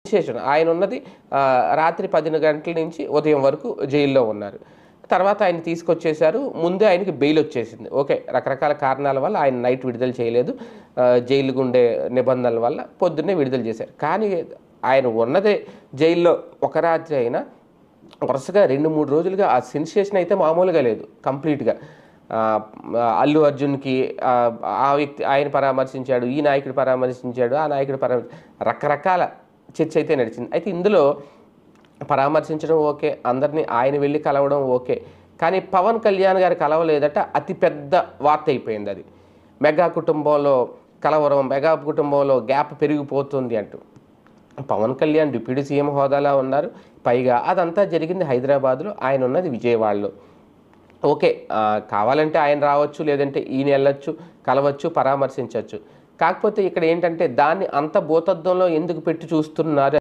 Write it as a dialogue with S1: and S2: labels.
S1: విశేషం ఆయన ఉన్నది రాత్రి 10 గంటల నుంచి ఉదయం వరకు జైల్లో ఉన్నారు. తర్వాత ఆయన తీసుకొచ్చేశారు. ముందే ఆయనకి బెయిల్ వచ్చేసింది. ఓకే. రకరకాల కారణాల వల్ల ఆయన నైట్ విడుదల చేయలేదు. జైలుకు ఉండే నిబంధనల వల్ల పొద్దున్నే విడుదల చేశారు. కానీ ఆయన ఉన్నదే జైల్లో ఒక రాత్రి అయినా వరుసగా 2-3 రోజులుగా ఆ సెన్సేషన్ అయితే మామూలుగా లేదు కంప్లీట్‌గా. అల్లు అర్జున్‌కి ఆ వ్యక్తి ఆయన పరామర్శించాడు, ఈ నాయకుడు పరామర్శించాడు, ఆ నాయకుడు రకరకాల చర్చ అయితే నడిచింది. అయితే ఇందులో పరామర్శించడం ఓకే, అందరినీ ఆయన వెళ్ళి కలవడం ఓకే. కానీ పవన్ కళ్యాణ్ గారు కలవలేదట, అతి పెద్ద వార్త అయిపోయింది అది. మెగా కుటుంబంలో కలవరం, మెగా కుటుంబంలో గ్యాప్ పెరిగిపోతుంది అంటూ. పవన్ కళ్యాణ్ డిప్యూటీ సీఎం హోదాలో ఉన్నారు. పైగా అదంతా జరిగింది హైదరాబాద్లో, ఆయన ఉన్నది విజయవాడలో. ఓకే. కావాలంటే ఆయన రావచ్చు, లేదంటే ఈయన వెళ్ళొచ్చు, కలవచ్చు, పరామర్శించవచ్చు. కాకపోతే ఇక్కడ ఏంటంటే దాన్ని అంత భూతద్దంలో ఎందుకు పెట్టి చూస్తున్నారు